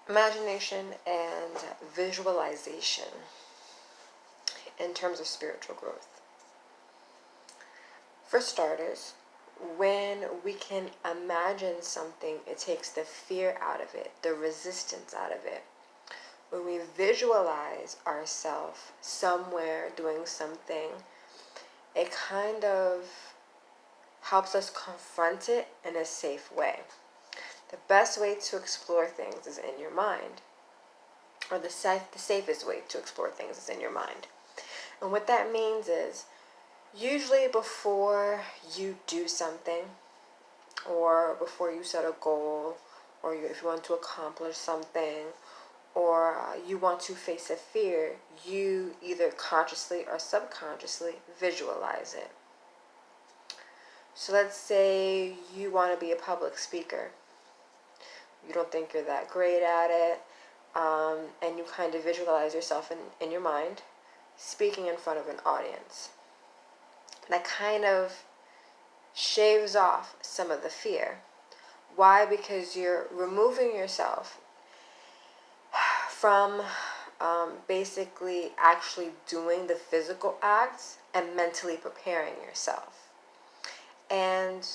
Imagination and visualization in terms of spiritual growth. For starters, when we can imagine something, it takes the fear out of it, the resistance out of it. When we visualize ourselves somewhere doing something, it kind of helps us confront it in a safe way. The best way to explore things is in your mind, or the safest way to explore things is in your mind. And what that means is, usually before you do something, or before you set a goal, or if you want to accomplish something, or you want to face a fear, you either consciously or subconsciously visualize it. So let's say you want to be a public speaker. You don't think you're that great at it, and you kind of visualize yourself in your mind speaking in front of an audience. That kind of shaves off some of the fear. Why? Because you're removing yourself from basically actually doing the physical acts and mentally preparing yourself. And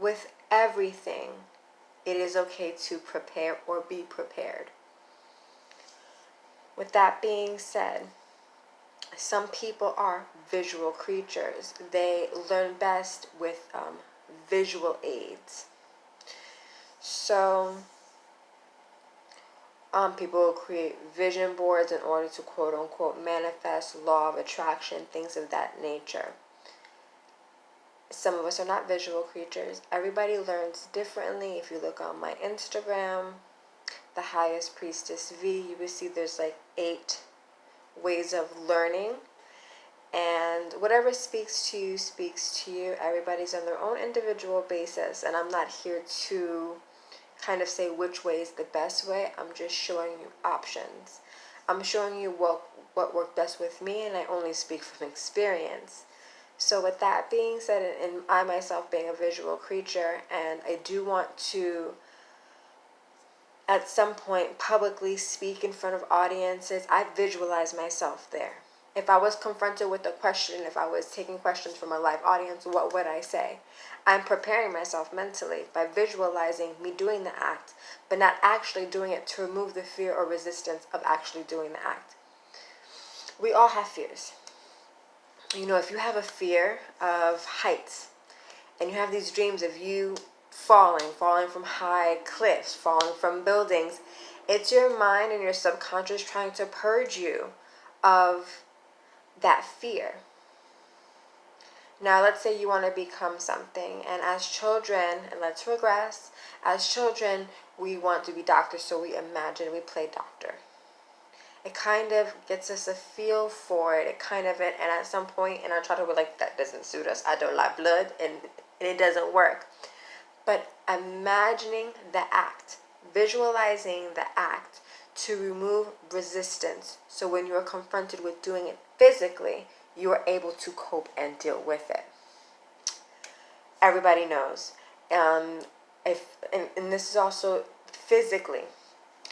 with everything, it is okay to prepare or be prepared. With that being said, some people are visual creatures. They learn best with visual aids. So people create vision boards in order to quote unquote manifest law of attraction, things of that nature. Some of us are not visual creatures. Everybody learns differently. If you look on my Instagram, the highest Priestess V, you will see there's like 8 ways of learning. And whatever speaks to you, speaks to you. Everybody's on their own individual basis. And I'm not here to kind of say which way is the best way. I'm just showing you options. I'm showing you what worked best with me, and I only speak from experience. So with that being said, and I myself being a visual creature, and I do want to at some point publicly speak in front of audiences, I visualize myself there. If I was confronted with a question, if I was taking questions from a live audience, what would I say? I'm preparing myself mentally by visualizing me doing the act, but not actually doing it to remove the fear or resistance of actually doing the act. We all have fears. You know, if you have a fear of heights, and you have these dreams of you falling from high cliffs, falling from buildings, it's your mind and your subconscious trying to purge you of that fear. Now, let's say you want to become something, and as children, and let's regress, as children, we want to be doctors, so we imagine we play doctor. It kind of gets us a feel for it. And at some point in our childhood, we're like, that doesn't suit us. I don't like blood, and it doesn't work. But imagining the act, visualizing the act to remove resistance. So when you're confronted with doing it physically, you are able to cope and deal with it. Everybody knows. And this is also physically.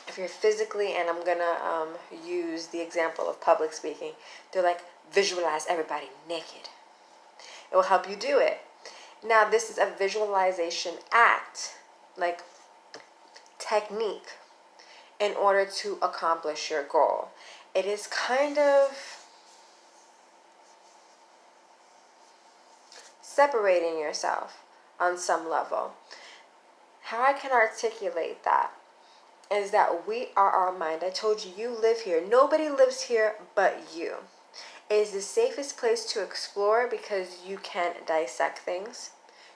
If you're physically, and I'm going to use the example of public speaking, they're like, visualize everybody naked. It will help you do it. Now, this is a visualization act, like technique, in order to accomplish your goal. It is kind of separating yourself on some level. How I can articulate that is that we are our mind. I told you, you live here. Nobody lives here but you. It is the safest place to explore because you can dissect things.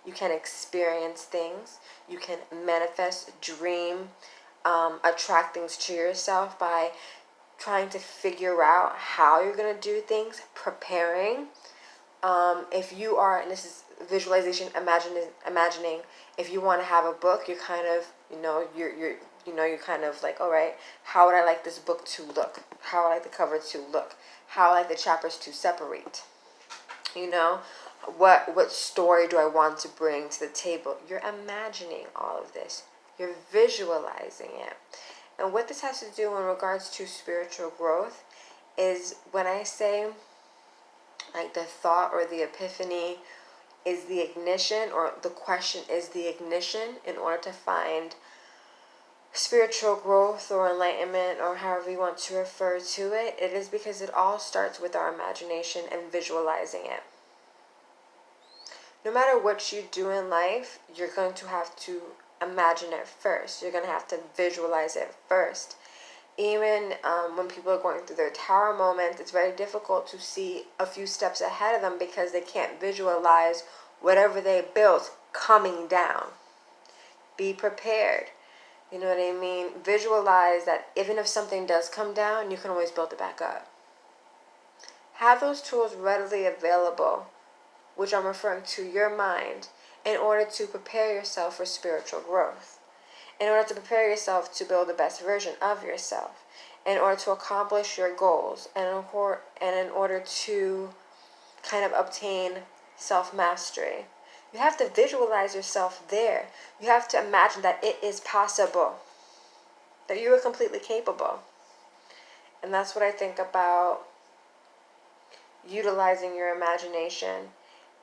You can experience things. You can manifest, dream, attract things to yourself by trying to figure out how you're going to do things, preparing. If you are, and this is visualization, imagining, if you want to have a book, you're kind of, you're kind of like, all right, how would I like this book to look? How would I like the cover to look? How would I like the chapters to separate? What story do I want to bring to the table? You're imagining all of this. You're visualizing it. And what this has to do in regards to spiritual growth is when I say like the thought or the epiphany is the ignition, or the question is the ignition in order to find spiritual growth or enlightenment, or however you want to refer to it, it is because it all starts with our imagination and visualizing it. No matter what you do in life, you're going to have to imagine it first. You're going to have to visualize it first. Even when people are going through their tower moment, it's very difficult to see a few steps ahead of them because they can't visualize whatever they built coming down. Be prepared. You know what I mean? Visualize that even if something does come down, you can always build it back up. Have those tools readily available, which I'm referring to your mind, in order to prepare yourself for spiritual growth. In order to prepare yourself to build the best version of yourself, in order to accomplish your goals, and in order to kind of obtain self-mastery. You have to visualize yourself there. You have to imagine that it is possible, that you are completely capable. And that's what I think about utilizing your imagination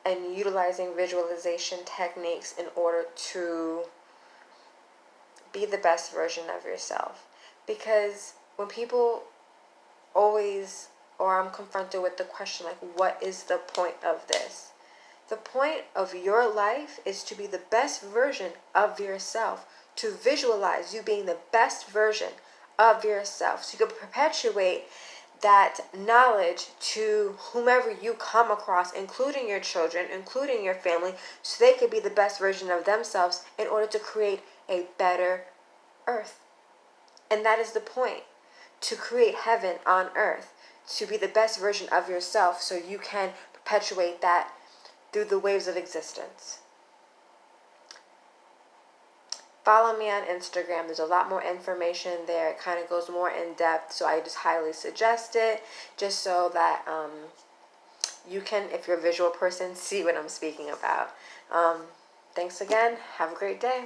and utilizing visualization techniques in order to be the best version of yourself. Because when people always, or I'm confronted with the question like, what is the point of this? The point of your life is to be the best version of yourself, to visualize you being the best version of yourself, so you can perpetuate that knowledge to whomever you come across, including your children, including your family, so they could be the best version of themselves in order to create a better earth. And that is the point, to create heaven on earth, to be the best version of yourself so you can perpetuate that through the waves of existence. Follow me on Instagram. There's a lot more information there. It kind of goes more in depth, so I just highly suggest it, just so that you can, if you're a visual person, see what I'm speaking about. Thanks again. Have a great day.